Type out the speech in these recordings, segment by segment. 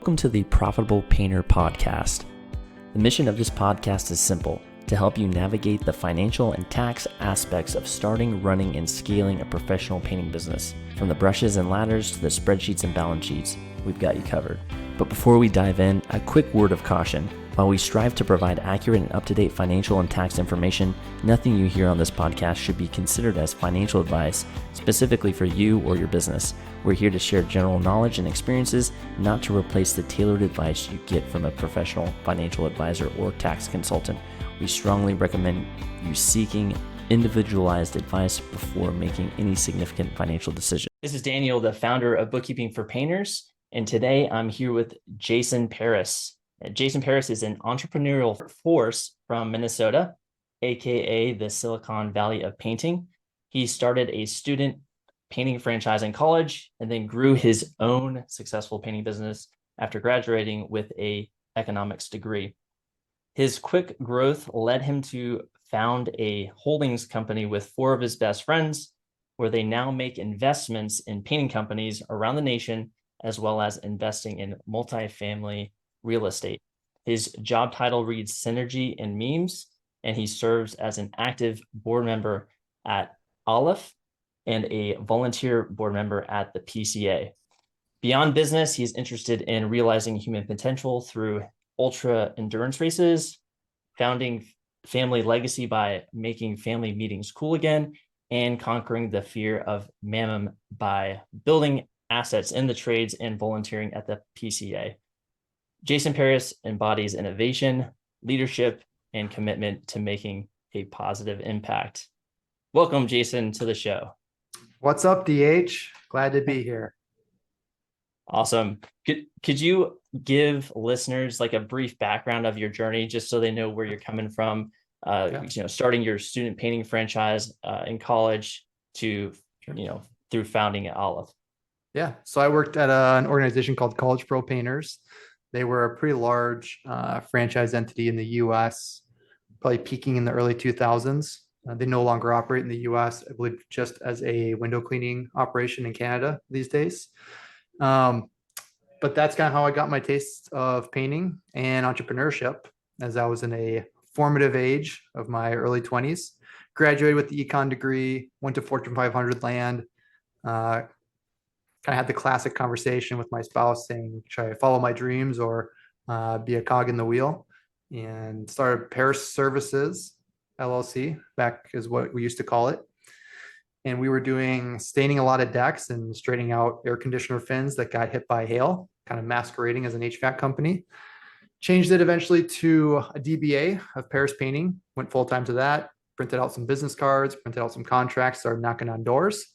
Welcome to the Profitable Painter Podcast. The mission of this podcast is simple: to help you navigate the financial and tax aspects of starting, running, and scaling a professional painting business. From the brushes and ladders to the spreadsheets and balance sheets, we've got you covered. But before we dive in, a quick word of caution. While we strive to provide accurate and up-to-date financial and tax information, nothing you hear on this podcast should be considered as financial advice specifically for you or your business. We're here to share general knowledge and experiences, not to replace the tailored advice you get from a professional financial advisor or tax consultant. We strongly recommend you seeking individualized advice before making any significant financial decision. This is Daniel, the founder of Bookkeeping for Painters, and today I'm here with Jason Paris. Jason Paris is an entrepreneurial force from Minnesota, aka the Silicon Valley of painting. He started a student painting franchise in college and then grew his own successful painting business after graduating with an economics degree. His quick growth led him to found a holdings company with four of his best friends, where they now make investments in painting companies around the nation, as well as investing in multifamily real estate. His job title reads Synergy and Memes, and he serves as an active board member at Aleph and a volunteer board member at the PCA. Beyond business, he's interested in realizing human potential through ultra endurance races, founding family legacy by making family meetings cool again, and conquering the fear of mammon by building assets in the trades and volunteering at the PCA. Jason Paris embodies innovation, leadership, and commitment to making a positive impact. Welcome, Jason, to the show. What's up, DH? Glad to be here. Awesome. Could you give listeners like a brief background of your journey, just so they know where you're coming from? Starting your student painting franchise in college to, through founding at Aleph. Yeah. So I worked at an organization called College Pro Painters. They were a pretty large franchise entity in the U.S., probably peaking in the early 2000s. They no longer operate in the U.S., I believe, just as a window cleaning operation in Canada these days. But that's kind of how I got my taste of painting and entrepreneurship, as I was in a formative age of my early 20s. Graduated with the econ degree, went to Fortune 500 land, kind of had the classic conversation with my spouse saying, should I follow my dreams or be a cog in the wheel? And started Paris Services LLC, back is what we used to call it. And we were staining a lot of decks and straightening out air conditioner fins that got hit by hail, kind of masquerading as an HVAC company. Changed it eventually to a DBA of Paris Painting, went full-time to that, printed out some business cards, printed out some contracts, started knocking on doors.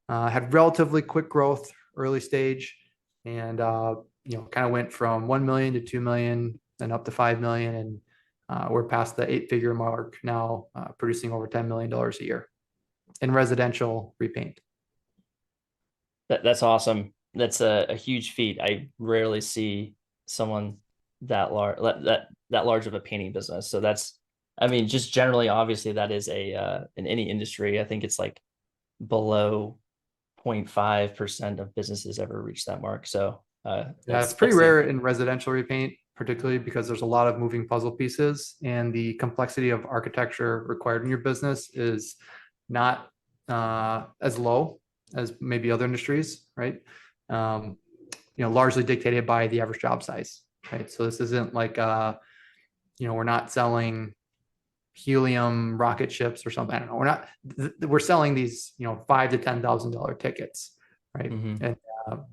Had relatively quick growth early stage, and kind of went from 1 million to 2 million, then up to 5 million, and we're past the 8-figure mark now, producing over $10 million a year in residential repaint. That's awesome. That's a huge feat. I rarely see someone that large of a painting business. So just generally, obviously, that is in any industry, I think it's like below 0.5% of businesses ever reach that mark. So it's pretty rare in residential repaint, particularly because there's a lot of moving puzzle pieces, and the complexity of architecture required in your business is not as low as maybe other industries, right? Largely dictated by the average job size, right? So this isn't like we're not selling helium rocket ships or something. I don't know. We're selling these, $5,000 to $10,000 tickets, right? Mm-hmm. And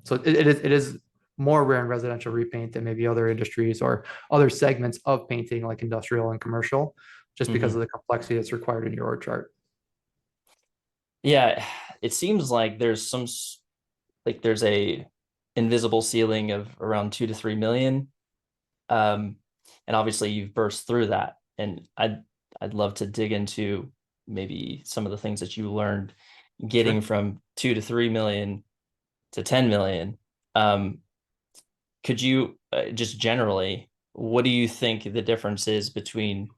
so it is more rare in residential repaint than maybe other industries or other segments of painting, like industrial and commercial, just because of the complexity that's required in your org chart. Yeah, it seems like there's a invisible ceiling of around 2 to 3 million, and obviously you've burst through that, and I'd love to dig into maybe some of the things that you learned getting from 2 to 3 million to 10 million. Could you just generally, what do you think the difference is between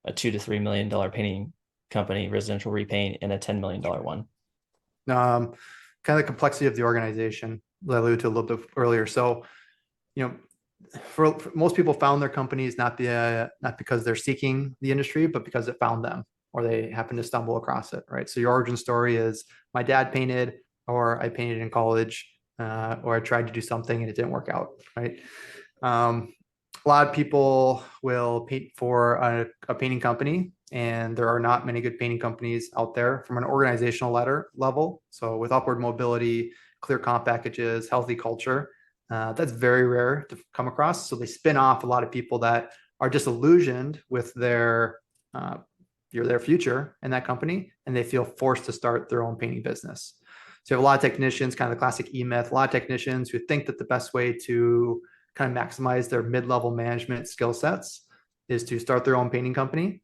a $2 to $3 million painting company, residential repaint, and a $10 million one? Kind of the complexity of the organization that I alluded to a little bit earlier. So you know, for most people found their companies not because they're seeking the industry, but because it found them or they happen to stumble across it, right? So your origin story is my dad painted, or I painted in college, or I tried to do something and it didn't work out, right? A lot of people will paint for a painting company, and there are not many good painting companies out there from an organizational level. So with upward mobility, clear comp packages, healthy culture, that's very rare to come across. So they spin off a lot of people that are disillusioned with uh, their future in that company, and they feel forced to start their own painting business. So you have a lot of technicians, kind of the classic E-myth, a lot of technicians who think that the best way to kind of maximize their mid-level management skill sets is to start their own painting company.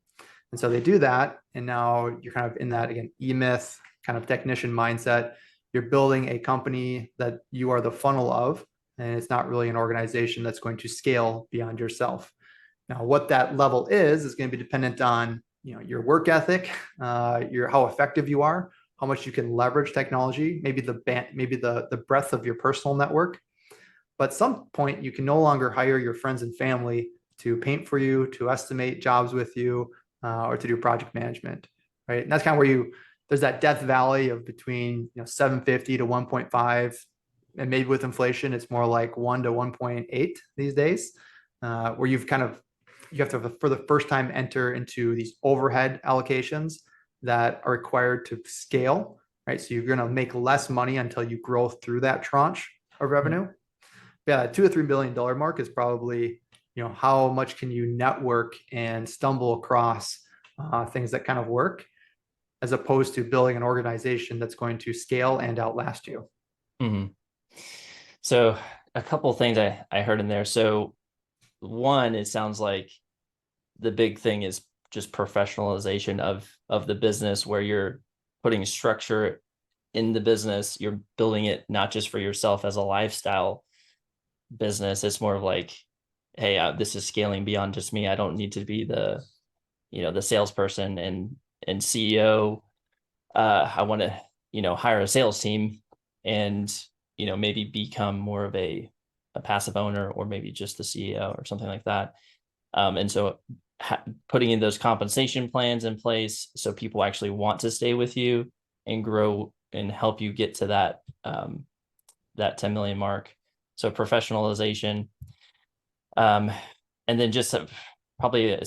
And so they do that. And now you're kind of in that, again, E-myth kind of technician mindset. You're building a company that you are the funnel of, and it's not really an organization that's going to scale beyond yourself. Now, what that level is going to be dependent on, your work ethic, your how effective you are, how much you can leverage technology, maybe the breadth of your personal network. But at some point, you can no longer hire your friends and family to paint for you, to estimate jobs with you, or to do project management, right? And that's kind of where there's that death valley of between 750 to 1.5, and maybe with inflation, it's more like 1 to 1.8 these days, where you have to, for the first time, enter into these overhead allocations that are required to scale, right? So you're going to make less money until you grow through that tranche of revenue. Yeah, $2 to $3 billion mark is probably, how much can you network and stumble across things that kind of work, as opposed to building an organization that's going to scale and outlast you. Mm-hmm. So a couple of things I heard in there. So one, it sounds like the big thing is just professionalization of the business, where you're putting structure in the business. You're building it not just for yourself as a lifestyle business. It's more of like, hey, this is scaling beyond just me. I don't need to be the salesperson and CEO. I want to hire a sales team and maybe become more of a passive owner, or maybe just the CEO or something like that. And so putting in those compensation plans in place so people actually want to stay with you and grow and help you get to that 10 million mark. So professionalization, and then just probably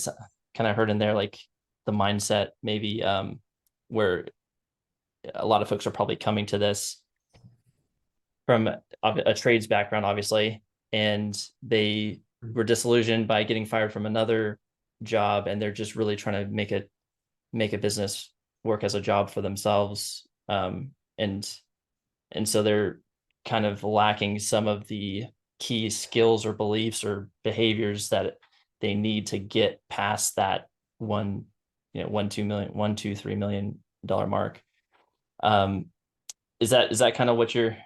kind of heard in there like the mindset, maybe where a lot of folks are probably coming to this from a trades background, obviously, and they were disillusioned by getting fired from another job, and they're just really trying to make a business work as a job for themselves, and so they're kind of lacking some of the key skills or beliefs or behaviors that they need to get past that $1, $2, $3 million mark. Is that kind of what you're?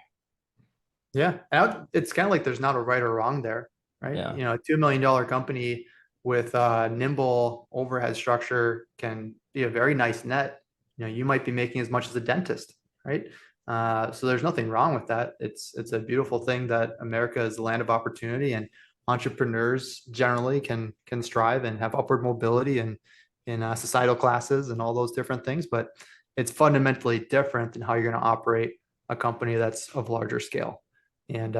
Yeah, and it's kind of like there's not a right or wrong there, right? Yeah. A $2 million company with a nimble overhead structure can be a very nice net. You might be making as much as a dentist, right? So there's nothing wrong with that. It's a beautiful thing that America is a land of opportunity, and entrepreneurs generally can strive and have upward mobility in societal classes and all those different things. But it's fundamentally different than how you're going to operate a company that's of larger scale. And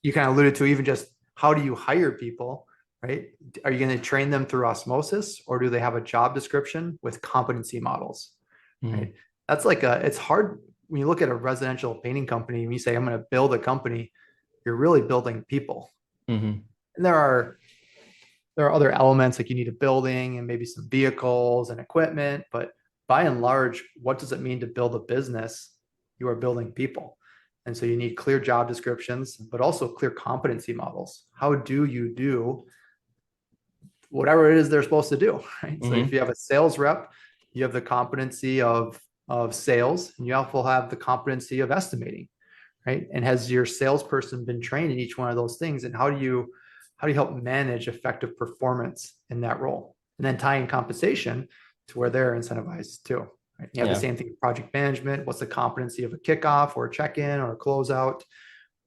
you kind of alluded to even just how do you hire people, right? Are you going to train them through osmosis, or do they have a job description with competency models, right? That's it's hard when you look at a residential painting company. When you say I'm going to build a company, you're really building people. Mm-hmm. And there are other elements, like you need a building and maybe some vehicles and equipment, but by and large, what does it mean to build a business? You are building people. And so you need clear job descriptions, but also clear competency models. How do you do whatever it is they're supposed to do, right? Mm-hmm. So if you have a sales rep, you have the competency of sales, and you also have the competency of estimating, right? And has your salesperson been trained in each one of those things? And how do you help manage effective performance in that role? And then tying compensation to where they're incentivized too. You have the same thing with project management. What's the competency of a kickoff or a check-in or a closeout?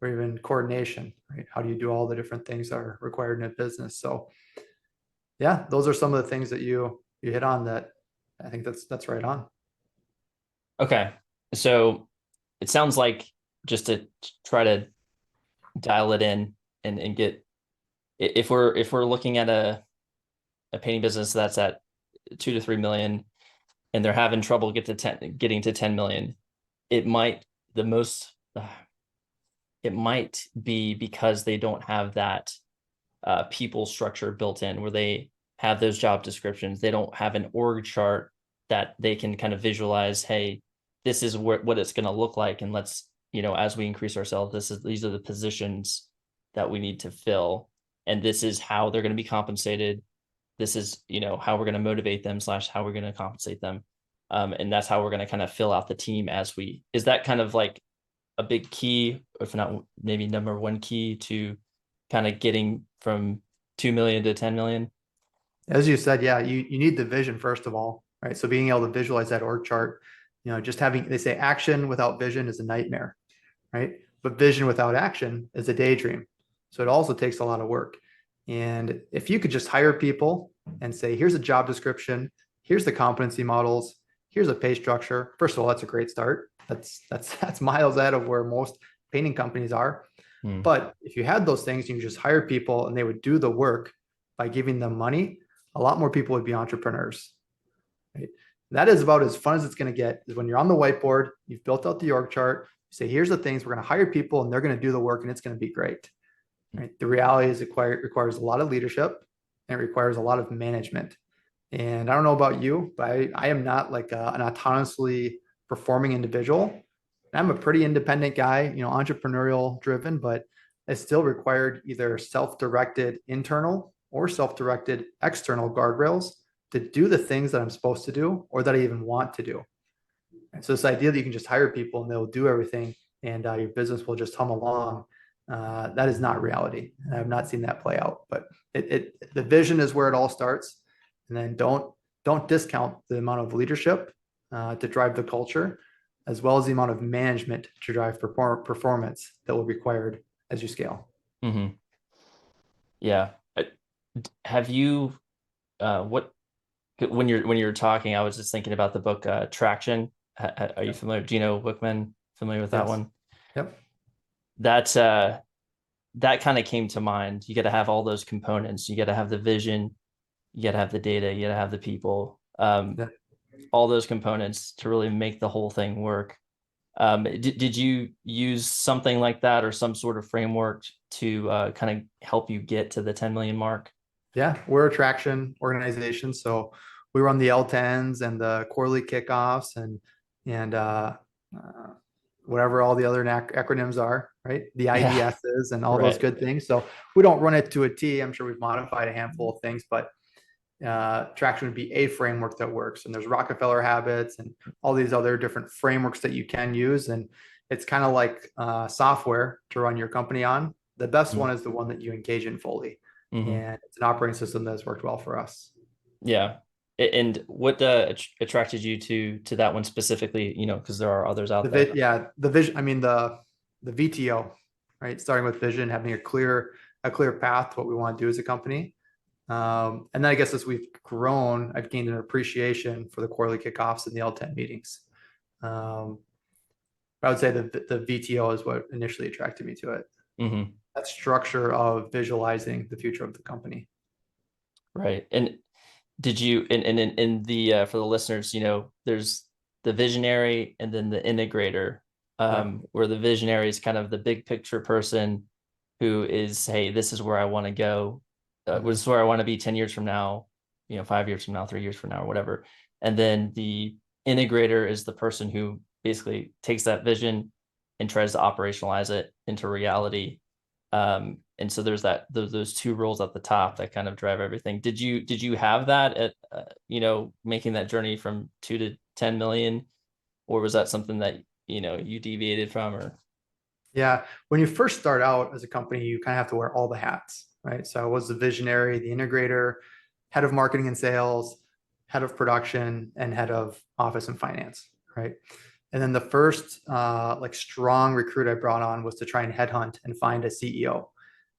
or even coordination, right? How do you do all the different things that are required in a business? So yeah, those are some of the things that you hit on that I think that's right on. Okay. So it sounds like, just to try to dial it in and get, if we're looking at a painting business that's at 2 to 3 million and they're having trouble getting to 10 million, it might the most it might be because they don't have that people structure built in, where they have those job descriptions. They don't have an org chart that they can kind of visualize, hey, this is what it's going to look like, and let's, as we increase ourselves, these are the positions that we need to fill, and this is how they're going to be compensated. This is, how we're going to motivate them / how we're going to compensate them, and that's how we're going to kind of fill out the team as we. Is that kind of like a big key, if not maybe number one key, to kind of getting from 2 million to 10 million? As you said, yeah, you need the vision first of all, right? So being able to visualize that org chart, just having, they say action without vision is a nightmare, right? But vision without action is a daydream. So it also takes a lot of work. And if you could just hire people and say, here's a job description, here's the competency models, here's a pay structure. First of all, that's a great start. That's miles out of where most painting companies are. But if you had those things, you can just hire people and they would do the work by giving them money. A lot more people would be entrepreneurs. Right? That is about as fun as it's going to get, is when you're on the whiteboard, you've built out the org chart, you say, here's the things, we're going to hire people and they're going to do the work and it's going to be great. Right? The reality is it requires a lot of leadership and it requires a lot of management. And I don't know about you, but I am not like an autonomously performing individual. I'm a pretty independent guy, entrepreneurial driven, but it still required either self-directed internal or self-directed external guardrails to do the things that I'm supposed to do or that I even want to do. And so this idea that you can just hire people and they'll do everything and your business will just hum along, that is not reality. I have not seen that play out, but the vision is where it all starts. And then don't discount the amount of leadership to drive the culture, as well as the amount of management to drive performance that will be required as you scale. Mm-hmm. Yeah. Have you what when you're talking, I was just thinking about the book Traction. Are you familiar? Gino Wickman, familiar with that Yes. one? Yep. That's that kind of came to mind. You got to have all those components. You got to have the vision, you got to have the data, you got to have the people, Yeah. all those components to really make the whole thing work. Did you use something like that or some sort of framework to kind of help you get to the 10 million mark? Yeah, we're a traction organization, so we run the L10s and the quarterly kickoffs and whatever all the other acronyms are, right? The Yeah, IDSs and all those right. good things. So we don't run it to a T. I'm sure we've modified a handful of things, but traction would be a framework that works. And there's Rockefeller habits and all these other different frameworks that you can use. And it's kind of like software to run your company on. The best one is the one that you engage in fully. Mm-hmm. And it's an operating system that has worked well for us. Yeah. And what attracted you to that one specifically? Because there are others out there. The vision. I mean the VTO, right? Starting with vision, having a clear path to what we want to do as a company. And then I guess as we've grown, I've gained an appreciation for the quarterly kickoffs and the L10 meetings. I would say the VTO is what initially attracted me to it. Mm-hmm. That structure of visualizing the future of the company. Right. And did you, and in the for the listeners, there's the visionary and then the integrator, Yeah. where the visionary is kind of the big picture person who is, hey, this is where I want to go. This is where I want to be 10 years from now, 5 years from now, 3 years from now, or whatever. And then the integrator is the person who basically takes that vision and tries to operationalize it into reality. And so there's those two roles at the top that kind of drive everything. Did you have that at making that journey from 2 to 10 million, or was that something that you deviated from? Or Yeah, when you first start out as a company, you kind of have to wear all the hats, right? So I was the visionary, the integrator, head of marketing and sales, head of production, and head of office and finance, right? And then the first like strong recruit I brought on was to try and headhunt and find a CEO.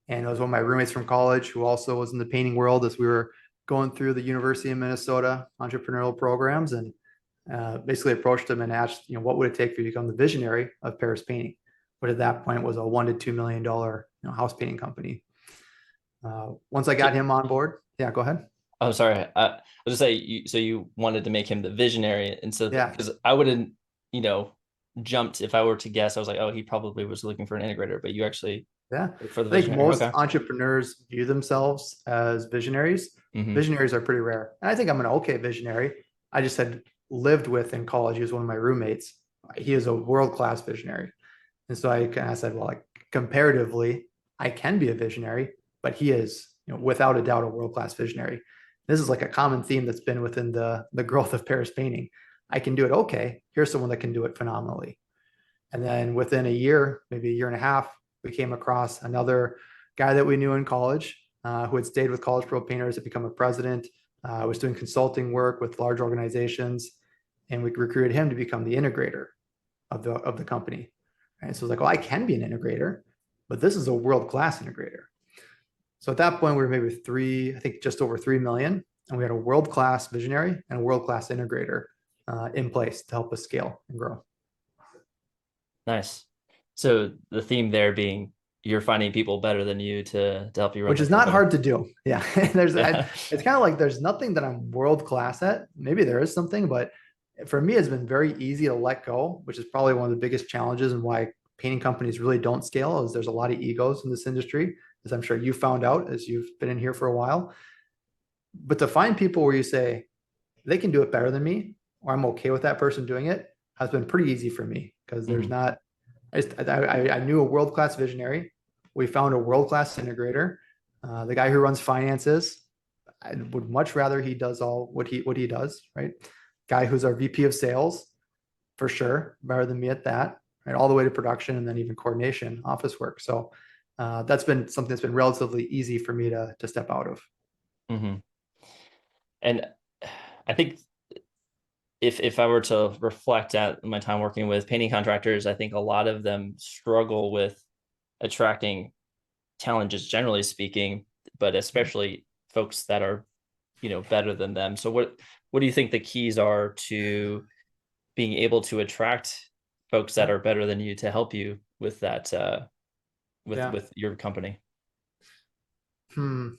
And it was one of my roommates from college who also was in the painting world as we were going through the University of Minnesota entrepreneurial programs, and basically approached him and asked, what would it take for you to become the visionary of Paris Painting, what at that point was a $1 to $2 million house painting company. Once I got him on board, yeah, go ahead. Oh, sorry. I was just say, so you wanted to make him the visionary, and so Yeah, because I wouldn't, jumped if I were to guess. I was like, oh, he probably was looking for an integrator, but you actually yeah. for the I think visionary. most Okay. entrepreneurs view themselves as visionaries. Hmm. Visionaries are pretty rare, and I think I'm an okay visionary. I just had lived with in college. He was one of my roommates. He is a world-class visionary, and so I kind of said, well, like comparatively, I can be a visionary, but he is, without a doubt, a world-class visionary. This is like a common theme that's been within the growth of Paris Painting. I can do it okay. Here's someone that can do it phenomenally. And then within a year, maybe a year and a half, we came across another guy that we knew in college who had stayed with College Pro Painters, had become a president, was doing consulting work with large organizations, and we recruited him to become the integrator of the company. And so it was like, well, I can be an integrator, but this is a world-class integrator. So at that point, we were maybe I think just over 3 million, and we had a world-class visionary and a world-class integrator in place to help us scale and grow. Nice. So the theme there being you're finding people better than you to help you run Which the is not company. hard to do. Yeah. Yeah. It's kind of like there's nothing that I'm world class at. Maybe there is something, but for me, it's been very easy to let go, which is probably one of the biggest challenges and why painting companies really don't scale is there's a lot of egos in this industry, as I'm sure you found out as you've been in here for a while. But to find people where you say they can do it better than me, or I'm okay with that person doing it, has been pretty easy for me because there's Mhm. not. I knew a world class visionary. We found a world class integrator. The guy who runs finances, I would much rather he does all what he does, right? Guy who's our VP of sales, for sure, better than me at that, right? All the way to production and then even coordination, office work. So that's been something that's been relatively easy for me to step out of. Mhm. And I think if I were to reflect at my time working with painting contractors, I think a lot of them struggle with attracting talent, just generally speaking, but especially folks that are, better than them. So what do you think the keys are to being able to attract folks that are better than you to help you with that, Yeah. with your company? I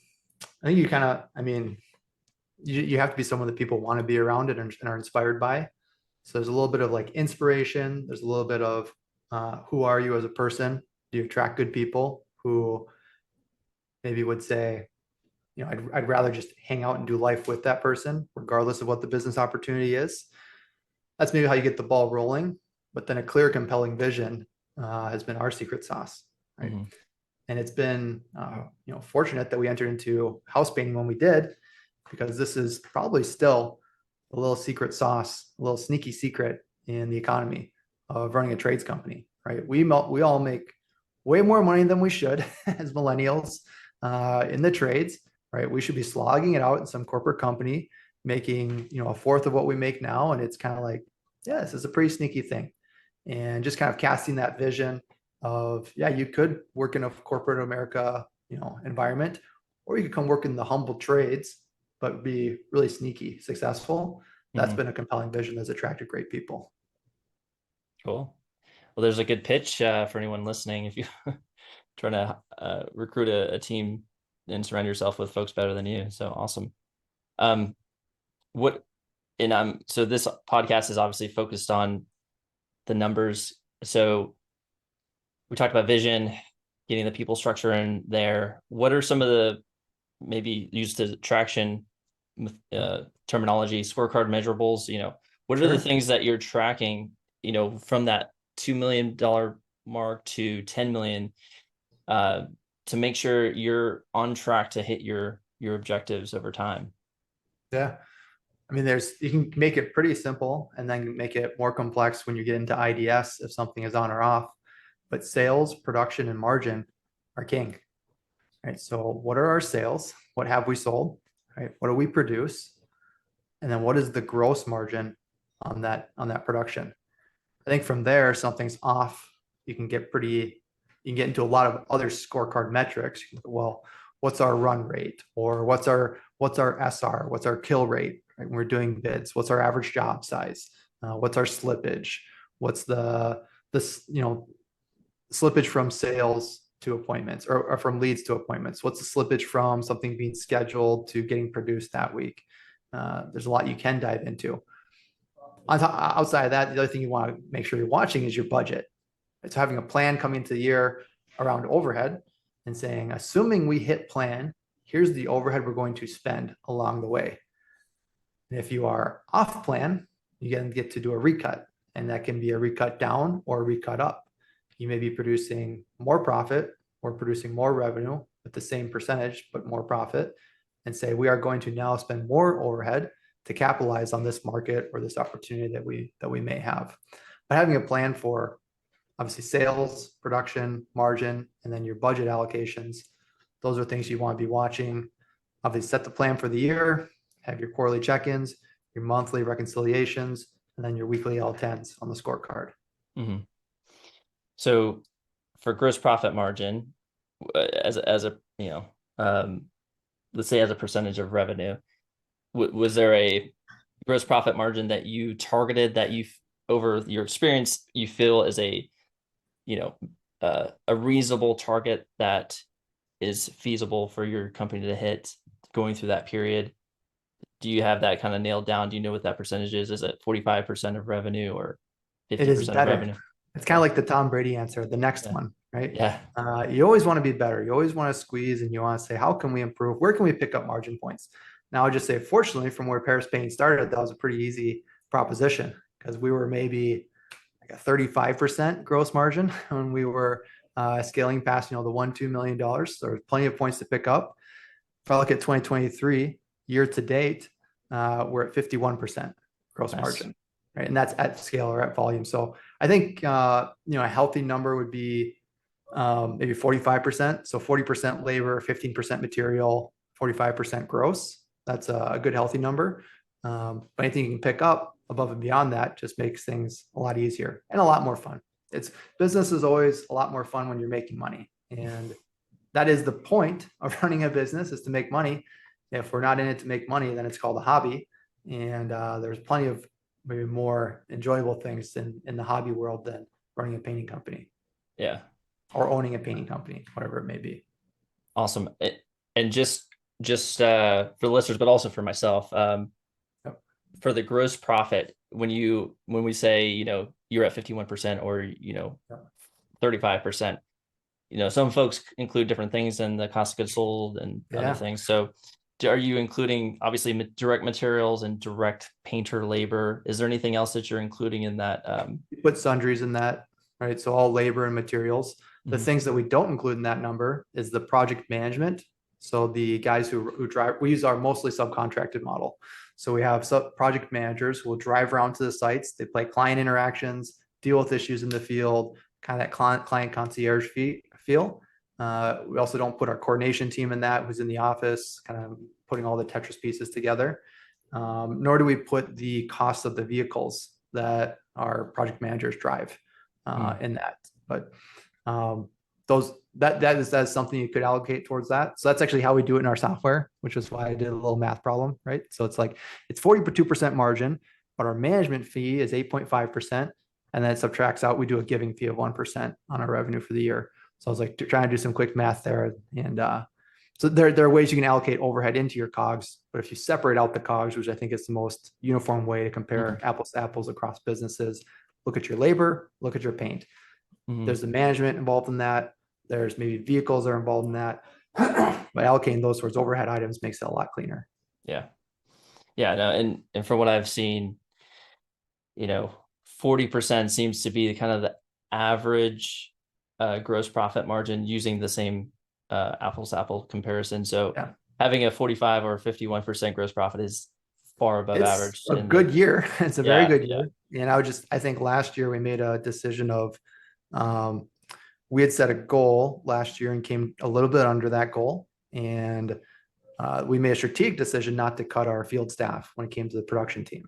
think I mean, you have to be someone that people want to be around and are inspired by. So there's a little bit of like inspiration. There's a little bit of who are you as a person? Do you attract good people who maybe would say, I'd rather just hang out and do life with that person, regardless of what the business opportunity is. That's maybe how you get the ball rolling. But then a clear, compelling vision has been our secret sauce, right? Mm-hmm. And it's been, fortunate that we entered into house painting when we did, because this is probably still a little secret sauce, a little sneaky secret in the economy of running a trades company, right? We all make way more money than we should as millennials in the trades, right? We should be slogging it out in some corporate company, making, a fourth of what we make now. And it's kind of like, yeah, this is a pretty sneaky thing. And just kind of casting that vision of, yeah, you could work in a corporate America, environment, or you could come work in the humble trades, but be really sneaky, successful. That's Mm-hmm. been a compelling vision that's attracted great people. Cool. Well, there's a good pitch for anyone listening. If you trying to recruit a team and surround yourself with folks better than you. So awesome. Um, what and so this podcast is obviously focused on the numbers. So we talked about vision, getting the people structure in there. What are some of the maybe used to traction terminology, scorecard measurables? What are the Sure. things that you're tracking? From that $2 million mark to 10 million, to make sure you're on track to hit your objectives over time. Yeah. I mean, you can make it pretty simple and then make it more complex when you get into IDS if something is on or off. But sales, production, and margin are king. Right. So what are our sales? What have we sold? Right. What do we produce? And then what is the gross margin on that production? I think from there, something's off. You can get into a lot of other scorecard metrics. You can go, well, what's our run rate, or what's our SR, what's our kill rate, right? When we're doing bids, what's our average job size, what's our slippage, what's the slippage from sales to appointments, or from leads to appointments. What's the slippage from something being scheduled to getting produced that week? There's a lot you can dive into. Outside of that, the other thing you want to make sure you're watching is your budget. It's having a plan coming into the year around overhead and saying, assuming we hit plan, here's the overhead we're going to spend along the way. And if you are off plan, you get to do a recut, and that can be a recut down or a recut up. You may be producing more profit or producing more revenue with the same percentage, but more profit, and say, we are going to now spend more overhead to capitalize on this market or this opportunity that we may have. But having a plan for obviously sales, production, margin, and then your budget allocations, those are things you want to be watching. Obviously, set the plan for the year, have your quarterly check-ins, your monthly reconciliations, and then your weekly L10s on the scorecard. Mm-hmm. So for gross profit margin, as a let's say as a percentage of revenue, was there a gross profit margin that you targeted, that you, over your experience, you feel is a reasonable target that is feasible for your company to hit going through that period? Do you have that kind of nailed down? Do you know what that percentage is? Is it 45% of revenue or 50% It is of better. revenue? It's kind of like the Tom Brady answer, the next one, right? Yeah. You always want to be better. You always want to squeeze, and you want to say, how can we improve? Where can we pick up margin points? Now, I'll just say, fortunately, from where Paris Painting started, that was a pretty easy proposition, because we were maybe like a 35% gross margin when we were scaling past, the $1-2 million. So there's plenty of points to pick up. If I look at 2023 year to date, we're at 51% gross margin, right? And that's at scale or at volume. So I think a healthy number would be maybe 45%. So 40% labor, 15% material, 45% gross. That's a good healthy number. But anything you can pick up above and beyond that just makes things a lot easier and a lot more fun. Business is always a lot more fun when you're making money. And that is the point of running a business, is to make money. If we're not in it to make money, then it's called a hobby. And there's plenty of maybe more enjoyable things in the hobby world than running a painting company. Yeah. Or owning a painting company, whatever it may be. Awesome. And just for the listeners, but also for myself, for the gross profit, when we say, you're at 51% or, 35%, some folks include different things in the cost of goods sold and other things. So are you including obviously direct materials and direct painter labor? Is there anything else that you're including in that? You put sundries in that, right? So all labor and materials. The things that we don't include in that number is the project management. So the guys who drive, we use our mostly subcontracted model. So we have project managers who will drive around to the sites. They play client interactions, deal with issues in the field, kind of that client concierge feel. We also don't put our coordination team in that, who's in the office, kind of putting all the Tetris pieces together. Nor do we put the cost of the vehicles that our project managers drive in that. But that is something you could allocate towards that. So that's actually how we do it in our software, which is why I did a little math problem, right? So it's 42% margin, but our management fee is 8.5%. And then it subtracts out, we do a giving fee of 1% on our revenue for the year. So I was trying to do some quick math there. And so there are ways you can allocate overhead into your COGS, but if you separate out the COGS, which I think is the most uniform way to compare apples to apples across businesses, look at your labor, look at your paint. There's the management involved in that. There's maybe vehicles that are involved in that. But allocating those towards overhead items makes it a lot cleaner. Yeah. Yeah. No, and from what I've seen, 40% seems to be kind of the average gross profit margin using the same apples to apple comparison. So having a 45 or 51% gross profit is far above average. A good year. It's a very good year. And I think last year we made a decision of, we had set a goal last year and came a little bit under that goal. And we made a strategic decision not to cut our field staff when it came to the production team.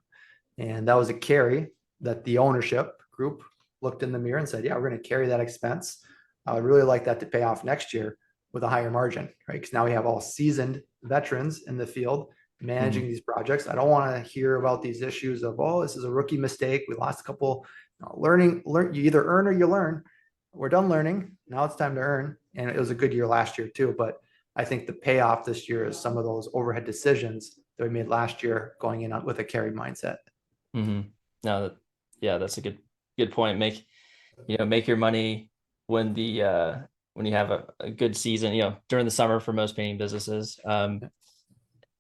And that was a carry that the ownership group looked in the mirror and said, yeah, we're going to carry that expense. I would really like that to pay off next year with a higher margin, right? Because now we have all seasoned veterans in the field managing these projects. I don't want to hear about these issues of, oh, this is a rookie mistake. We lost a couple. Learn. You either earn or you learn. We're done learning. Now it's time to earn. And it was a good year last year too. But I think the payoff this year is some of those overhead decisions that we made last year going in with a carry mindset. No, that's a good point. Make your money when when you have a good season, during the summer for most painting businesses,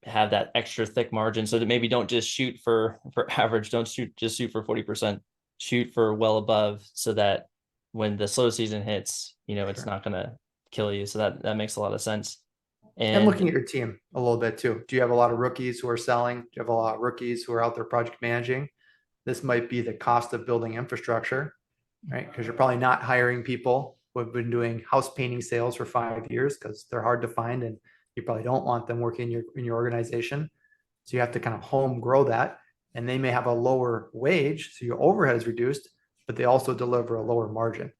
have that extra thick margin so that maybe don't just shoot for average, don't just shoot for 40%, shoot for well above, so that when the slow season hits, it's not going to kill you. So that makes a lot of sense. And looking at your team a little bit too. Do you have a lot of rookies who are selling? Do you have a lot of rookies who are out there project managing? This might be the cost of building infrastructure, right? Because you're probably not hiring people who have been doing house painting sales for 5 years, because they're hard to find, and you probably don't want them working in your organization. So you have to kind of home grow that, and they may have a lower wage, so your overhead is reduced, but they also deliver a lower margin.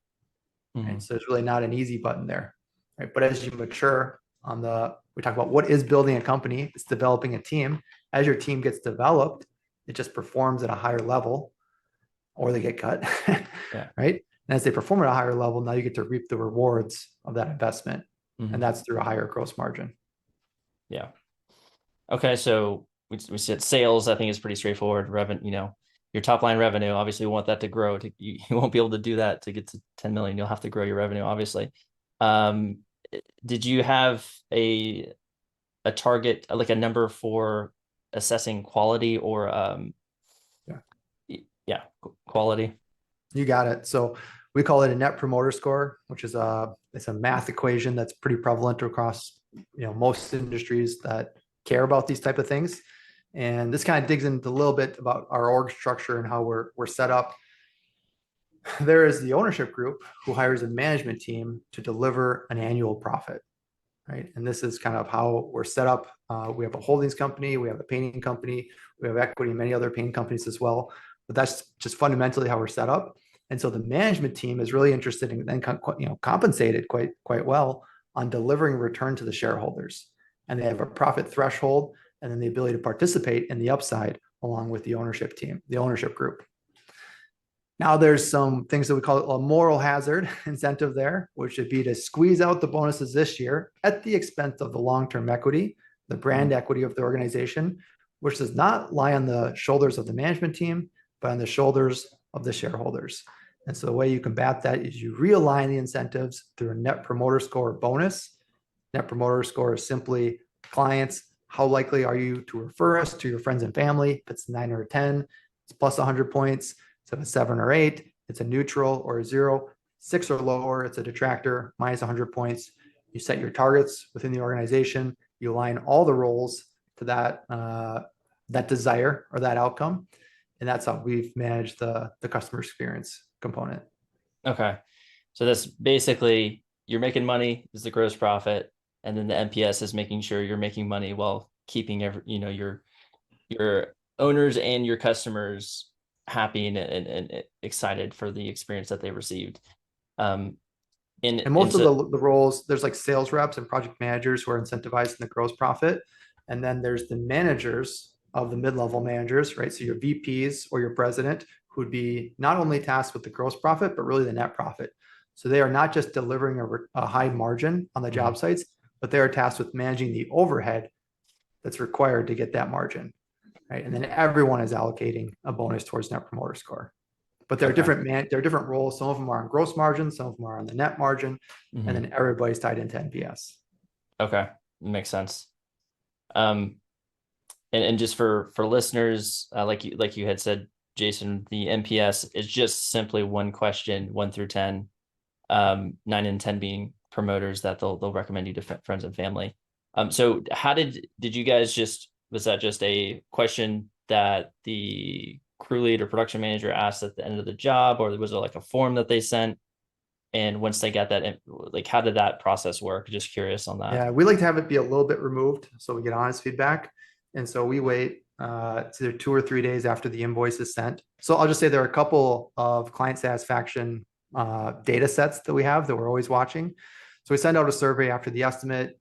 Right? So it's really not an easy button there, right? But as you mature we talk about what is building a company, it's developing a team. As your team gets developed, it just performs at a higher level, or they get cut, right? And as they perform at a higher level, now you get to reap the rewards of that investment, and that's through a higher gross margin. Yeah. Okay, so we said sales, I think, is pretty straightforward. Revenue, your top line revenue, obviously we want that to grow. You won't be able to do that to get to 10 million. You'll have to grow your revenue, obviously. Did you have a target, like a number for assessing quality or quality? You got it. So we call it a net promoter score, which is it's a math equation that's pretty prevalent across most industries that care about these type of things. And this kind of digs into a little bit about our org structure and how we're set up. There is the ownership group who hires a management team to deliver an annual profit, right? And this is kind of how we're set up. We have a holdings company, we have a painting company, we have equity in many other painting companies as well. But that's just fundamentally how we're set up. And so the management team is really interested in then compensated quite well on delivering return to the shareholders. And they have a profit threshold, and then the ability to participate in the upside along with the ownership team, the ownership group. Now there's some things that we call a moral hazard incentive there, which would be to squeeze out the bonuses this year at the expense of the long-term equity, the brand equity of the organization, which does not lie on the shoulders of the management team, but on the shoulders of the shareholders. And so the way you combat that is you realign the incentives through a net promoter score bonus. Net promoter score is simply clients, how likely are you to refer us to your friends and family? If it's 9 or 10, it's plus 100 points. So if it's 7 or 8, it's a neutral or a 0. 6 or lower, it's a detractor, minus 100 points. You set your targets within the organization. You align all the roles to that desire or that outcome. And that's how we've managed the customer experience component. Okay. So that's basically, you're making money is the gross profit, and then the NPS is making sure you're making money while keeping your owners and your customers happy and excited for the experience that they received. And most of the roles, there's like sales reps and project managers who are incentivized in the gross profit. And then there's the managers of the mid-level managers, right? So your VPs or your president, who would be not only tasked with the gross profit, but really the net profit. So they are not just delivering a high margin on the job sites, but they are tasked with managing the overhead that's required to get that margin, right? And then everyone is allocating a bonus towards net promoter score. But there are different roles. Some of them are on gross margin, some of them are on the net margin, and then everybody's tied into NPS. Okay, makes sense. And just for listeners, like you had said, Jason, the NPS is just simply one question, 1 through 10, 9 and 10 being promoters that they'll recommend you to friends and family. So how did you guys was that just a question that the crew lead or production manager asked at the end of the job, or was it like a form that they sent? And once they got that, like, how did that process work? Just curious on that. Yeah, we like to have it be a little bit removed so we get honest feedback. And so we wait It's either 2 or 3 days after the invoice is sent. So I'll just say there are a couple of client satisfaction data sets that we have that we're always watching. So we send out a survey after the estimate,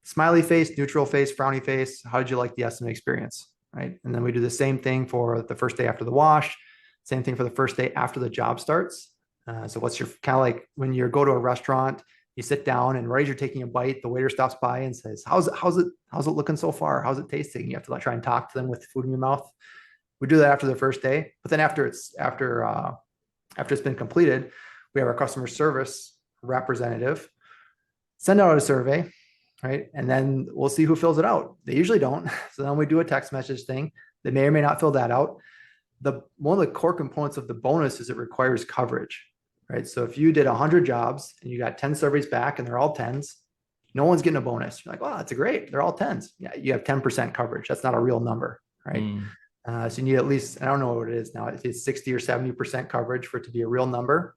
smiley face, neutral face, frowny face. How did you like the estimate experience? Right. And then we do the same thing for the first day after the wash, same thing for the first day after the job starts. So what's your kind of like when you go to a restaurant, you sit down and right as you're taking a bite, the waiter stops by and says, how's it looking so far? How's it tasting? You have to like, try and talk to them with food in your mouth. We do that after the first day, but then after it's been completed, we have our customer service representative send out a survey, right? And then we'll see who fills it out. They usually don't. So then we do a text message thing. They may or may not fill that out. One of the core components of the bonus is it requires coverage, right? So if you did 100 jobs and you got 10 surveys back and they're all 10s, no one's getting a bonus. You're like, wow, that's great. They're all 10s. Yeah, you have 10% coverage. That's not a real number, right? So you need at least, I don't know what it is now, it's 60 or 70% coverage for it to be a real number.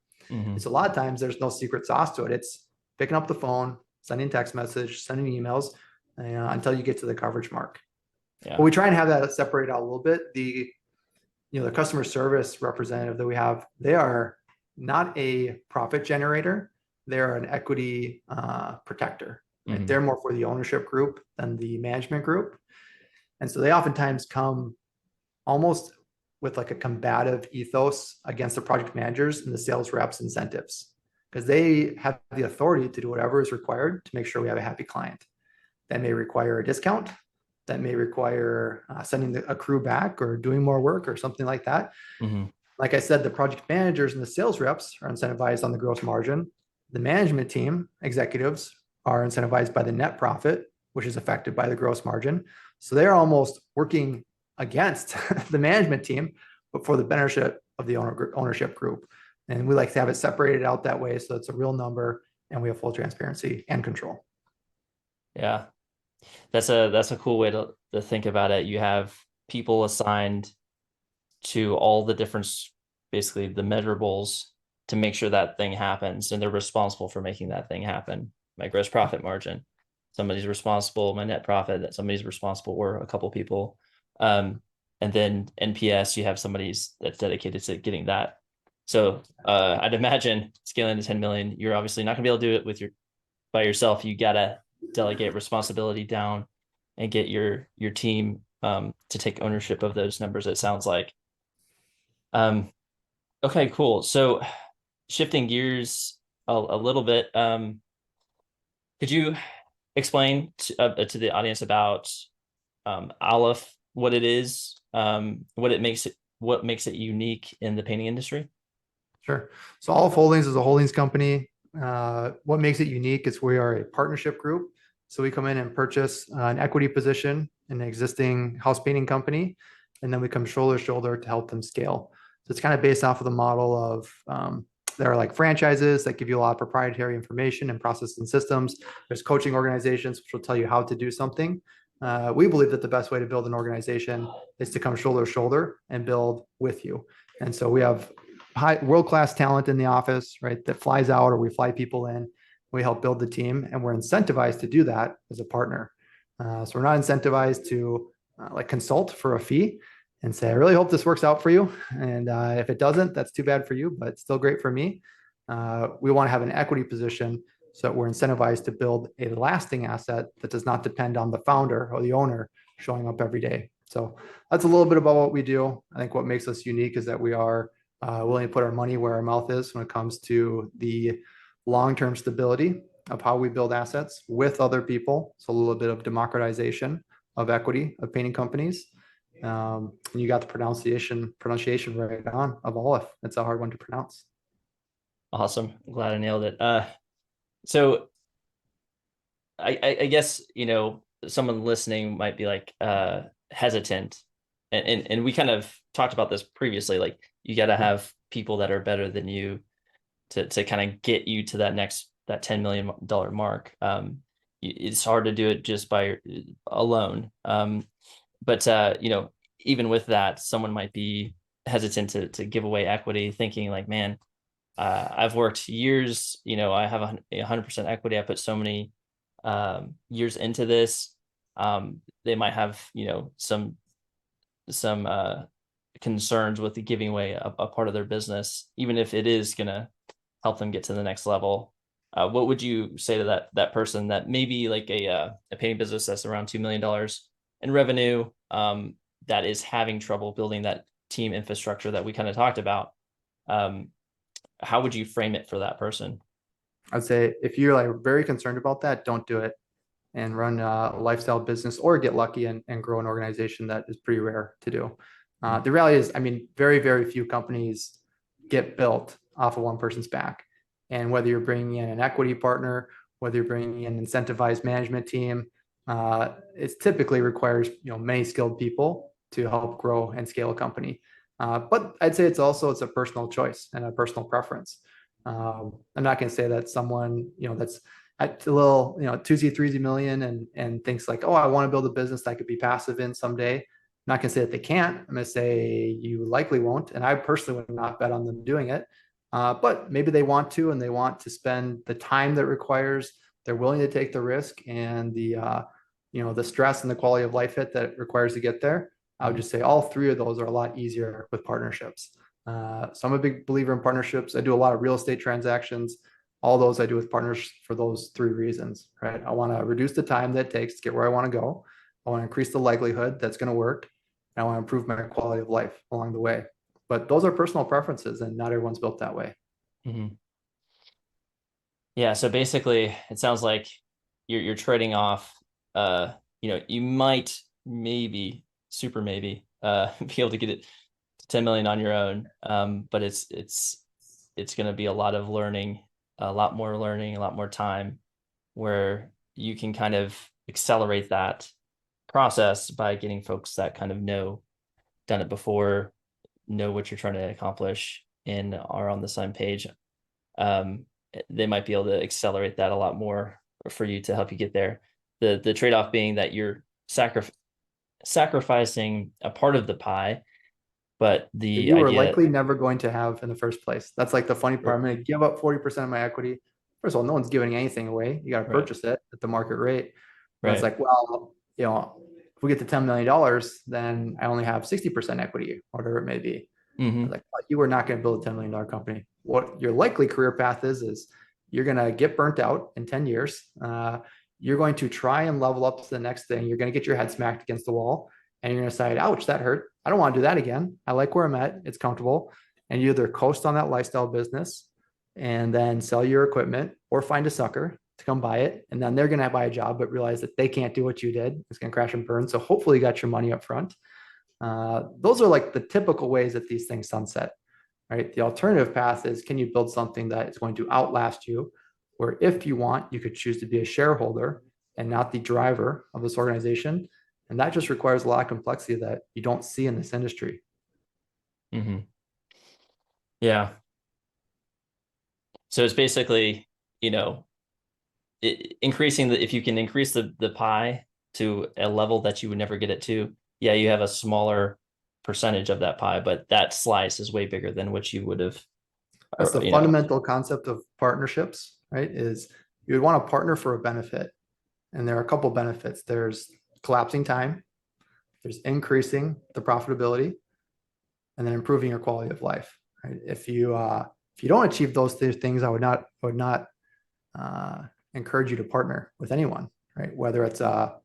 So a lot of times there's no secret sauce to it. It's picking up the phone, sending text message, sending emails until you get to the coverage mark. Yeah. But we try and have that separated out a little bit. The customer service representative that we have, they are not a profit generator. They're an equity protector. Right? They're more for the ownership group than the management group. And so they oftentimes come almost with like a combative ethos against the project managers and the sales reps incentives, because they have the authority to do whatever is required to make sure we have a happy client. That may require a discount. That may require sending a crew back or doing more work or something like that. Like I said, the project managers and the sales reps are incentivized on the gross margin. The management team executives are incentivized by the net profit, which is affected by the gross margin. So they're almost working against the management team, but for the benefit of the ownership group. And we like to have it separated out that way so it's a real number and we have full transparency and control. Yeah, that's a cool way to think about it. You have people assigned to all the different, basically the measurables to make sure that thing happens, and they're responsible for making that thing happen. My gross profit margin, somebody's responsible. My net profit, that somebody's responsible, or a couple people. And then NPS, you have somebody's that's dedicated to getting that. So I'd imagine scaling to 10 million, you're obviously not gonna be able to do it by yourself. You gotta delegate responsibility down and get your team to take ownership of those numbers, it sounds like. Okay, cool. So shifting gears a little bit, could you explain to the audience about Aleph, what it is, what makes it unique in the painting industry? Sure. So Aleph Holdings is a holdings company. What makes it unique is we are a partnership group. So we come in and purchase an equity position in an existing house painting company, and then we come shoulder to shoulder to help them scale. So it's kind of based off of the model of there are like franchises that give you a lot of proprietary information and processes and systems. There's coaching organizations which will tell you how to do something. We believe that the best way to build an organization is to come shoulder to shoulder and build with you. And so we have world-class talent in the office, right, that flies out, or we fly people in. We help build the team, and we're incentivized to do that as a partner. So we're not incentivized to like consult for a fee and say, I really hope this works out for you. And if it doesn't, that's too bad for you, but it's still great for me. We want to have an equity position so that we're incentivized to build a lasting asset that does not depend on the founder or the owner showing up every day. So that's a little bit about what we do. I think what makes us unique is that we are willing to put our money where our mouth is when it comes to the long-term stability of how we build assets with other people. So a little bit of democratization of equity of painting companies. And you got the pronunciation right on of Aleph. It's a hard one to pronounce. Awesome. I'm glad I nailed it. So I guess, someone listening might be like hesitant. And we kind of talked about this previously, like you got to have people that are better than you to kind of get you to that $10 million mark. It's hard to do it just by alone. But even with that, someone might be hesitant to give away equity, thinking like, man, I've worked years, I have 100% equity. I put so many years into this. They might have, some some concerns with giving away a part of their business, even if it is going to help them get to the next level, what would you say to that person that maybe like a painting business that's around $2 million in revenue, that is having trouble building that team infrastructure that we kind of talked about? How would you frame it for that person? I'd say if you're like very concerned about that, don't do it and run a lifestyle business or get lucky and grow an organization. That is pretty rare to do. The reality is, I mean, very, very few companies get built off of one person's back. And whether you're bringing in an equity partner, whether you're bringing in an incentivized management team, it typically requires many skilled people to help grow and scale a company. But I'd say it's a personal choice and a personal preference. I'm not going to say that someone that's at a little 2Z 3Z million and thinks like, oh, I want to build a business that I could be passive in someday. I'm not going to say that they can't. I'm going to say you likely won't, and I personally would not bet on them doing it. But maybe they want to, and they want to spend the time that requires. They're willing to take the risk and the stress and the quality of life hit that it requires to get there. I would just say all three of those are a lot easier with partnerships. So I'm a big believer in partnerships. I do a lot of real estate transactions. All those I do with partners for those three reasons, right? I want to reduce the time that it takes to get where I want to go. I want to increase the likelihood that's going to work. And I want to improve my quality of life along the way. But those are personal preferences, and not everyone's built that way. Mm-hmm. Yeah. So basically, it sounds like you're trading off. You might maybe super maybe be able to get it to 10 million on your own, but it's going to be a lot of learning, a lot more time, where you can kind of accelerate that process by getting folks that kind of done it before, know what you're trying to accomplish, and are on the same page. They might be able to accelerate that a lot more for you to help you get there. The trade-off being that you're sacrificing a part of the pie, but the you were idea, likely never going to have in the first place. That's like the funny part. I'm going to give up 40% of my equity. First of all, no one's giving anything away. You got to purchase it at the market rate. But it's like, well, if we get to $10 million, then I only have 60% equity, whatever it may be. Like, you are not going to build a $10 million company. What your likely career path is you're going to get burnt out in 10 years. You're going to try and level up to the next thing. You're going to get your head smacked against the wall, and you're going to decide, ouch, that hurt. I don't want to do that again. I like where I'm at. It's comfortable. And you either coast on that lifestyle business and then sell your equipment, or find a sucker to come buy it. And then they're going to buy a job, but realize that they can't do what you did. It's going to crash and burn. So hopefully you got your money up front. Those are like the typical ways that these things sunset, right? The alternative path is, can you build something that is going to outlast you, where if you want, you could choose to be a shareholder and not the driver of this organization. And that just requires a lot of complexity that you don't see in this industry. Mm-hmm. Yeah. So it's basically, if you can increase the pie to a level that you would never get it to, yeah, you have a smaller percentage of that pie, but that slice is way bigger than what you would have. That's the fundamental concept of partnerships, right? Is you would want to partner for a benefit. And there are a couple benefits. There's collapsing time, there's increasing the profitability, and then improving your quality of life, right? If you don't achieve those things, I would not encourage you to partner with anyone, right? Whether it's a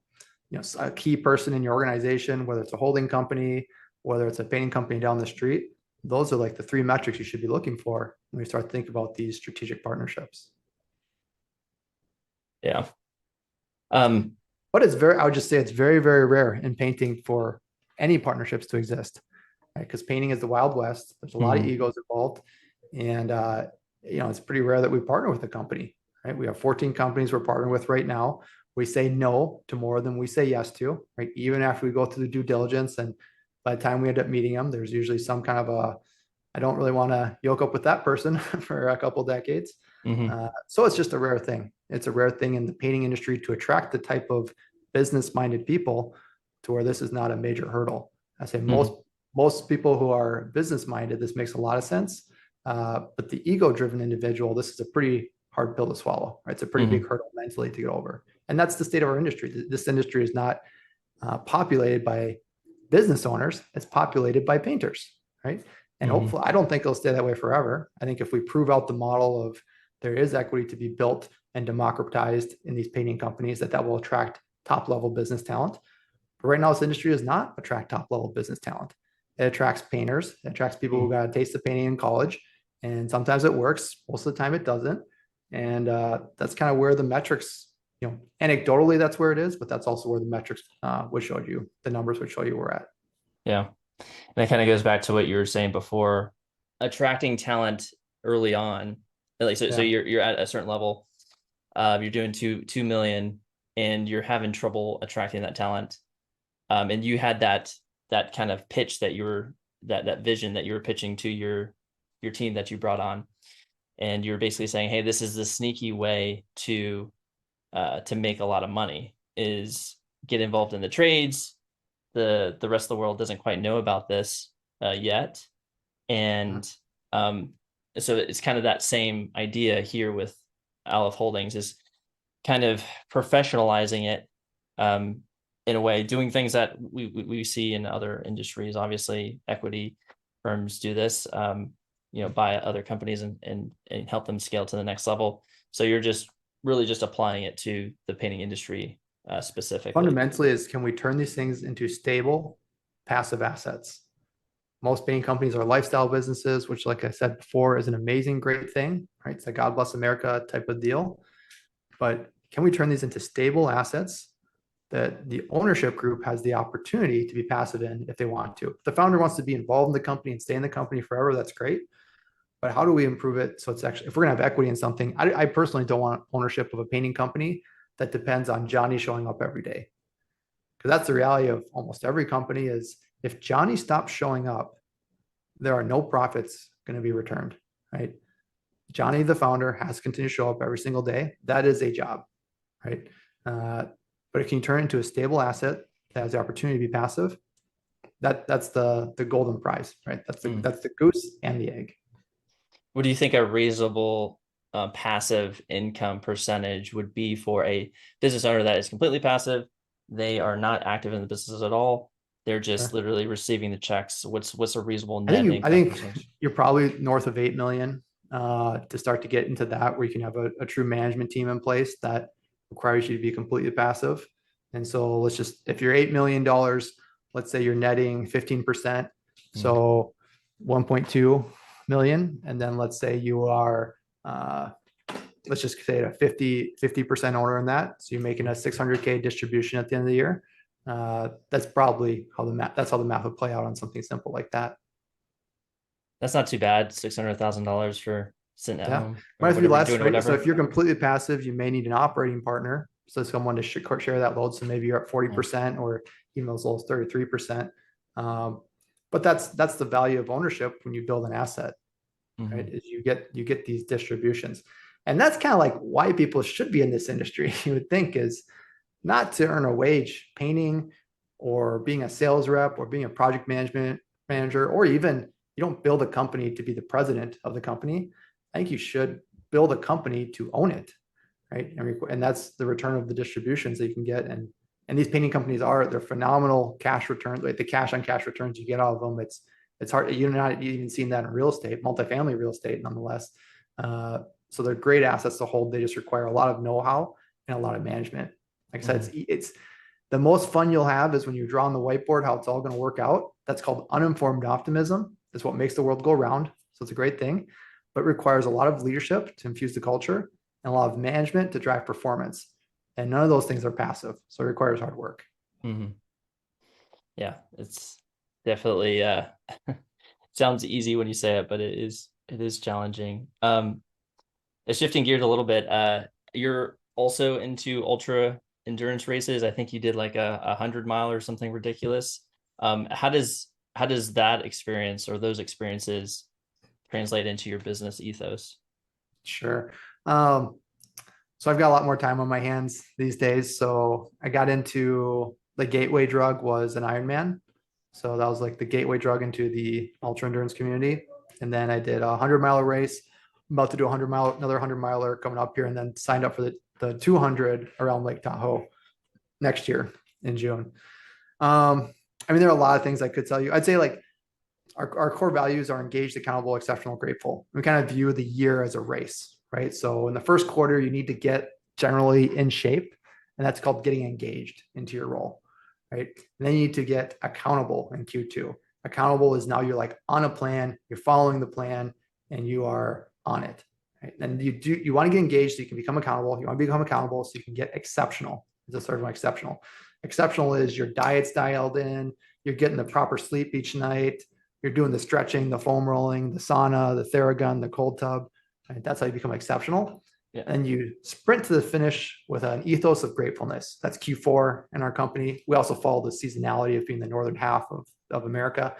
key person in your organization, whether it's a holding company, whether it's a painting company down the street. Those are like the three metrics you should be looking for when we start thinking about these strategic partnerships. Yeah. But I would just say it's very, very rare in painting for any partnerships to exist, right? Because painting is the Wild West. There's a lot of egos involved, and it's pretty rare that we partner with a company, right? We have 14 companies we're partnering with right now. We say no to more than we say yes to, right? Even after we go through the due diligence, and by the time we end up meeting them, there's usually some kind of I don't really want to yoke up with that person for a couple decades. So it's just a rare thing. It's a rare thing in the painting industry to attract the type of business-minded people to where this is not a major hurdle. I say most people who are business-minded, this makes a lot of sense. But the ego-driven individual, this is a pretty hard pill to swallow, right? It's a pretty big hurdle mentally to get over. And that's the state of our industry. This industry is not populated by business owners, it's populated by painters, right? And Mm-hmm. hopefully, I don't think it'll stay that way forever. I think if we prove out the model of there is equity to be built and democratized in these painting companies, that will attract top level business talent. But right now, this industry does not attract top level business talent. It attracts painters. It attracts people who got a taste of painting in college, and sometimes it works. Most of the time, it doesn't. And that's kind of where the metrics, anecdotally, that's where it is. But that's also where the metrics would show you, the numbers would show you where we're at. Yeah. And that kind of goes back to what you were saying before, attracting talent early on. Like, so Yeah. you're at a certain level, you're doing 2 million and you're having trouble attracting that talent. And you had that kind of pitch that you were, that vision that you were pitching to your team that you brought on. And you're basically saying, hey, this is the sneaky way to make a lot of money, is get involved in the trades. The rest of the world doesn't quite know about this yet. And so it's kind of that same idea here with Aleph Holdings, is kind of professionalizing it in a way, doing things that we see in other industries. Obviously, equity firms do this, buy other companies and help them scale to the next level. So you're just really just applying it to the painting industry specifically. Fundamentally, is can we turn these things into stable, passive assets? Most painting companies are lifestyle businesses, which, like I said before, is an amazing, great thing, right? It's a God bless America type of deal. But can we turn these into stable assets that the ownership group has the opportunity to be passive in if they want to? If the founder wants to be involved in the company and stay in the company forever, that's great. But how do we improve it so it's actually, if we're going to have equity in something, I personally don't want ownership of a painting company that depends on Johnny showing up every day. Because that's the reality of almost every company, is if Johnny stops showing up, there are no profits going to be returned, right? Johnny, the founder, has to continue to show up every single day. That is a job, right? But it can turn into a stable asset that has the opportunity to be passive. That's the golden prize, right? That's the goose and the egg. What do you think a reasonable passive income percentage would be for a business owner that is completely passive? They are not active in the business at all. They're just literally receiving the checks. What's a reasonable net income percentage? You're probably north of 8 million to start to get into that, where you can have a true management team in place that requires you to be completely passive. And so let's just, if you're $8 million, let's say you're netting 15%. So 1.2 million. And then let's say you are, let's just say a 50% owner in that. So you're making a 600K distribution at the end of the year. That's probably how the math would play out on something simple like that. That's not too bad. $600,000 for sitting at home. Might be less, right? So if you're completely passive, you may need an operating partner. So someone to share that load. So maybe you're at 40% or even as low as 33%. But that's the value of ownership when you build an asset, right? Is you get these distributions. And that's kind of like why people should be in this industry, you would think, is not to earn a wage. Painting or being a sales rep or being a project management manager, or even you don't build a company to be the president of the company. I think you should build a company to own it, right? And that's the return of the distributions that you can get. And these painting companies they're phenomenal cash returns. Like the cash on cash returns you get out of them, it's hard. You're not even seeing that in real estate, multifamily real estate, nonetheless. So they're great assets to hold. They just require a lot of know-how and a lot of management. Like I said, it's the most fun you'll have is when you draw on the whiteboard how it's all going to work out. That's called uninformed optimism. It's what makes the world go round. So it's a great thing, but it requires a lot of leadership to infuse the culture and a lot of management to drive performance. And none of those things are passive. So it requires hard work. Yeah, it's definitely sounds easy when you say it, but it is challenging. Shifting gears a little bit, you're also into ultra endurance races. I think you did like a 100-mile or something ridiculous. How does that experience or those experiences translate into your business ethos? Sure. So I've got a lot more time on my hands these days. So I got into the gateway drug was an Ironman. So that was like the gateway drug into the ultra endurance community. And then I did a 100-mile race. I'm about to do another 100-miler coming up here, and then signed up for the 200 around Lake Tahoe next year in June. I mean, there are a lot of things I could tell you. I'd say like our core values are engaged, accountable, exceptional, grateful. We kind of view the year as a race, right? So in the first quarter, you need to get generally in shape, and that's called getting engaged into your role, right? And then you need to get accountable in Q2. Accountable is now you're like on a plan, you're following the plan, and you are on it. Right? And you want to get engaged so you can become accountable. You want to become accountable so you can get exceptional. It's a sort of exceptional. Exceptional is your diet's dialed in, you're getting the proper sleep each night, you're doing the stretching, the foam rolling, the sauna, the Theragun, the cold tub. Right? That's how you become exceptional. Yeah. And you sprint to the finish with an ethos of gratefulness. That's Q4 in our company. We also follow the seasonality of being the northern half of America.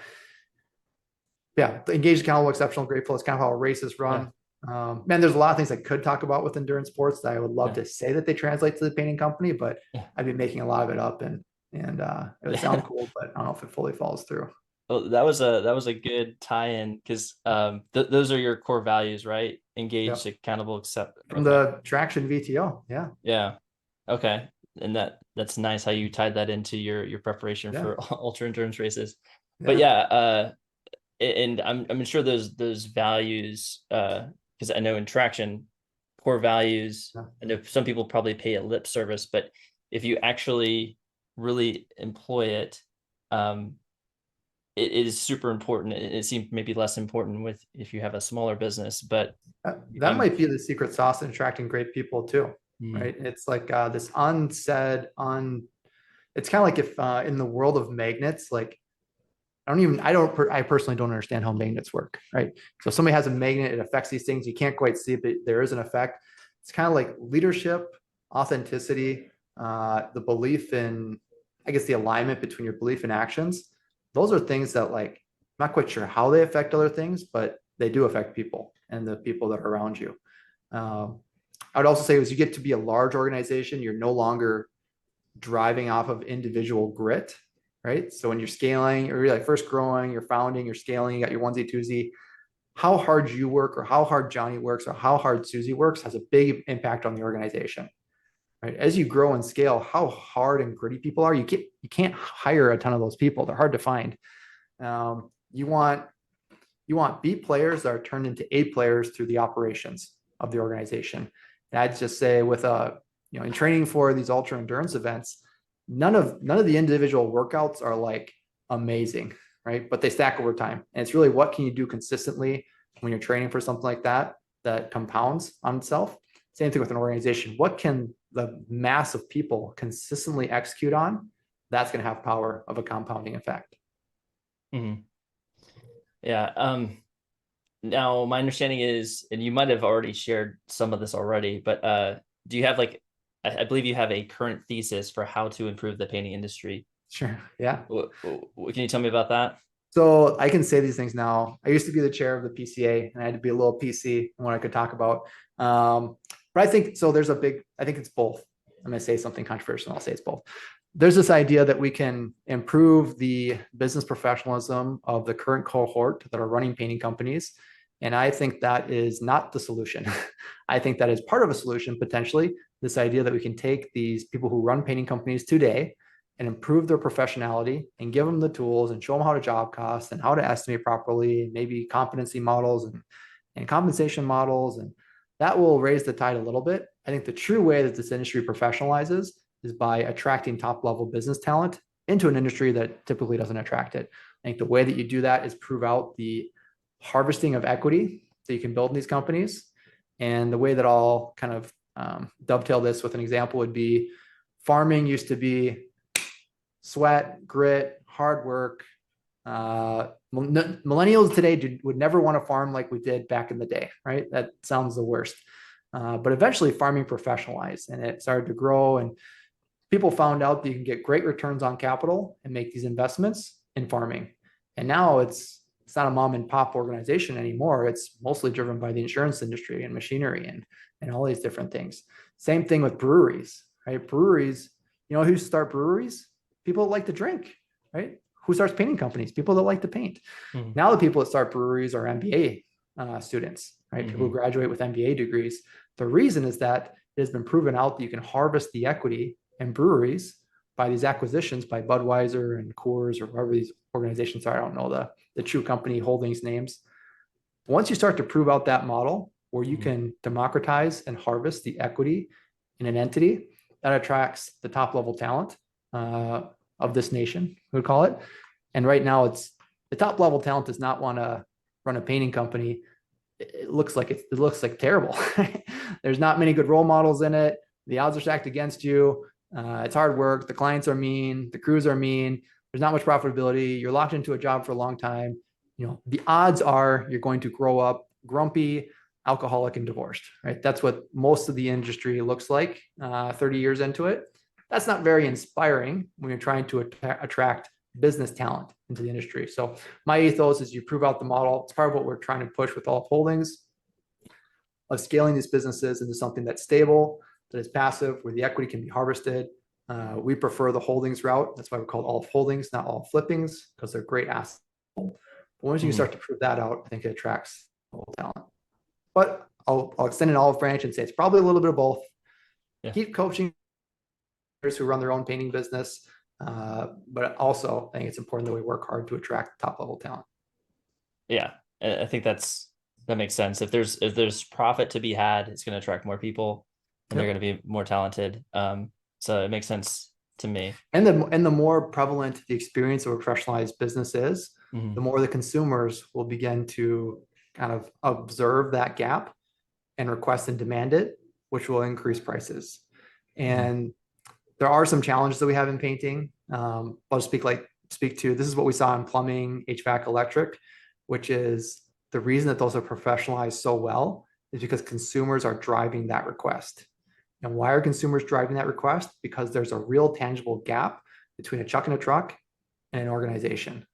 Yeah, engaged, accountable, exceptional, grateful. It's kind of how a race is run. Yeah. Man, there's a lot of things I could talk about with endurance sports that I would love to say that they translate to the painting company, but I'd be making a lot of it up, and it would sound cool, but I don't know if it fully follows through. Well, that was a good tie-in, because those are your core values, right? Engaged, accountable, accept. From the Traction VTO. Yeah. Yeah. Okay. And that's nice how you tied that into your preparation for ultra endurance races. But and I'm sure those values, because I know in Traction, core values, I know some people probably pay it lip service, but if you actually really employ it, it is super important. It seems maybe less important if you have a smaller business, but that might be the secret sauce in attracting great people too, right? It's like this unsaid, it's kind of like if in the world of magnets, like I personally don't understand how magnets work, right? So if somebody has a magnet, it affects these things. You can't quite see it, but there is an effect. It's kind of like leadership, authenticity, the belief in, I guess, the alignment between your belief and actions. Those are things that, like, I'm not quite sure how they affect other things, but they do affect people and the people that are around you. I would also say as you get to be a large organization, you're no longer driving off of individual grit, right? So when you're scaling, or you're like first growing, you're founding, you're scaling, you got your onesie, twosie, how hard you work or how hard Johnny works or how hard Susie works has a big impact on the organization. Right? As you grow and scale, how hard and gritty people are, you can't hire a ton of those people. They're hard to find. You want B players that are turned into A players through the operations of the organization. And I'd just say in training for these ultra endurance events, none of the individual workouts are like amazing, right? But they stack over time. And it's really what can you do consistently when you're training for something like that compounds on itself. Same thing with an organization. What can the mass of people consistently execute on? That's going to have power of a compounding effect. Mm-hmm. Yeah. Now my understanding is, and you might have already shared some of this already, but do you have I believe you have a current thesis for how to improve the painting industry. Sure. Yeah. Can you tell me about that? So I can say these things now. I used to be the chair of the PCA, and I had to be a little PC in what I could talk about. But I think so. I think it's both. I'm going to say something controversial. I'll say it's both. There's this idea that we can improve the business professionalism of the current cohort that are running painting companies. And I think that is not the solution. I think that is part of a solution, potentially, this idea that we can take these people who run painting companies today and improve their professionality and give them the tools and show them how to job cost and how to estimate properly, maybe competency models and compensation models. And that will raise the tide a little bit. I think the true way that this industry professionalizes is by attracting top level business talent into an industry that typically doesn't attract it. I think the way that you do that is prove out the harvesting of equity that you can build in these companies. And the way that I'll kind of dovetail this with an example would be farming used to be sweat, grit, hard work. Millennials today would never want to farm like we did back in the day, right? That sounds the worst. But eventually farming professionalized and it started to grow, and people found out that you can get great returns on capital and make these investments in farming. And now it's not a mom and pop organization anymore. It's mostly driven by the insurance industry and machinery and all these different things. Same thing with breweries, right? Breweries, who start breweries? People that like to drink, right? Who starts painting companies? People that like to paint. Mm-hmm. Now the people that start breweries are MBA students, right? Mm-hmm. People who graduate with MBA degrees. The reason is that it has been proven out that you can harvest the equity in breweries by these acquisitions by Budweiser and Coors or whatever these organizations are. I don't know the true company holdings names. Once you start to prove out that model where you can democratize and harvest the equity in an entity, that attracts the top level talent of this nation, we would call it. And right now, it's the top level talent does not want to run a painting company. It looks like terrible. There's not many good role models in it. The odds are stacked against you. It's hard work. The clients are mean. The crews are mean. There's not much profitability. You're locked into a job for a long time. The odds are you're going to grow up grumpy, alcoholic, and divorced, right? That's what most of the industry looks like 30 years into it. That's not very inspiring when you're trying to attract business talent into the industry. So my ethos is you prove out the model. It's part of what we're trying to push with All Holdings, of scaling these businesses into something that's stable, that is passive, where the equity can be harvested. We prefer the holdings route. That's why we call it All Holdings, not All Flippings, because they're great assets. But once you start to prove that out, I think it attracts talent. But I'll extend an olive branch and say it's probably a little bit of both. Yeah. Keep coaching who run their own painting business. But also, I think it's important that we work hard to attract top level talent. Yeah, I think that makes sense. If there's profit to be had, it's going to attract more people, and they're going to be more talented. So it makes sense to me. And the more prevalent the experience of a professionalized business is, the more the consumers will begin to kind of observe that gap and request and demand it, which will increase prices. And there are some challenges that we have in painting. I'll just speak to, this is what we saw in plumbing, HVAC, electric, which is the reason that those are professionalized so well is because consumers are driving that request. And why are consumers driving that request? Because there's a real tangible gap between a chuck and a truck and an organization.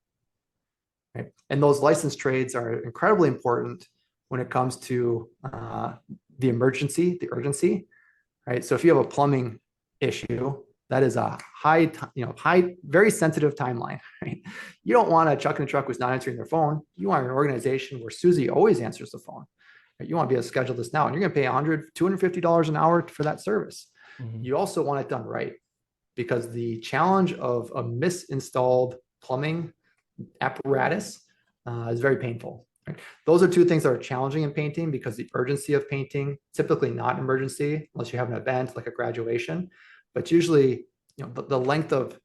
Right? And those licensed trades are incredibly important when it comes to the emergency, the urgency, right? So if you have a plumbing issue, that is a high, very sensitive timeline, right? You don't want a chuck and a truck who's not answering their phone. You want an organization where Susie always answers the phone. Right? You want to be able to schedule this now, and you're going to pay $100, $250 an hour for that service. You also want it done right, because the challenge of a misinstalled plumbing apparatus is very painful. Right? Those are two things that are challenging in painting, because the urgency of painting, typically not an emergency unless you have an event like a graduation, but usually, the length of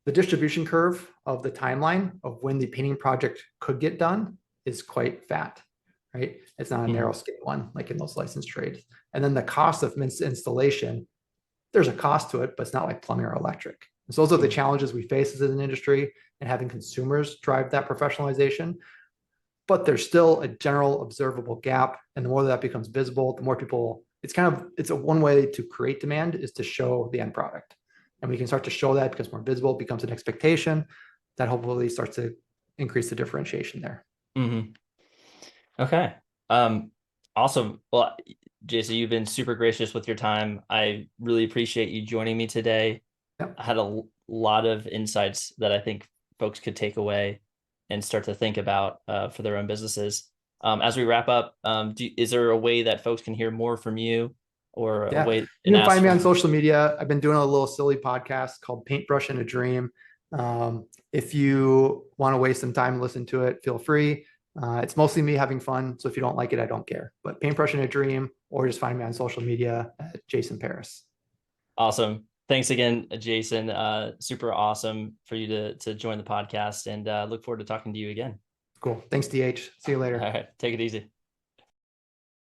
the distribution curve of the timeline of when the painting project could get done is quite fat, right? It's not a narrow scale one like in those licensed trades. And then the cost of installation, there's a cost to it, but it's not like plumbing or electric. And so those are the challenges we face as an industry, and having consumers drive that professionalization. But there's still a general observable gap. And the more that becomes visible, the more people, it's a one way to create demand is to show the end product. And we can start to show that because more visible, it becomes an expectation that hopefully starts to increase the differentiation there. Okay. Awesome. Well, Jason, you've been super gracious with your time. I really appreciate you joining me today. Yep. I had a lot of insights that I think folks could take away and start to think about for their own businesses. As we wrap up, is there a way that folks can hear more from you, or a way? You can find me on social media. I've been doing a little silly podcast called Paintbrush and a Dream. If you want to waste some time and listen to it, feel free. It's mostly me having fun. So if you don't like it, I don't care. But Paintbrush and a Dream, or just find me on social media at Jason Paris. Awesome. Thanks again, Jason. Super awesome for you to join the podcast, and look forward to talking to you again. Cool. Thanks, DH. See you later. All right. Take it easy.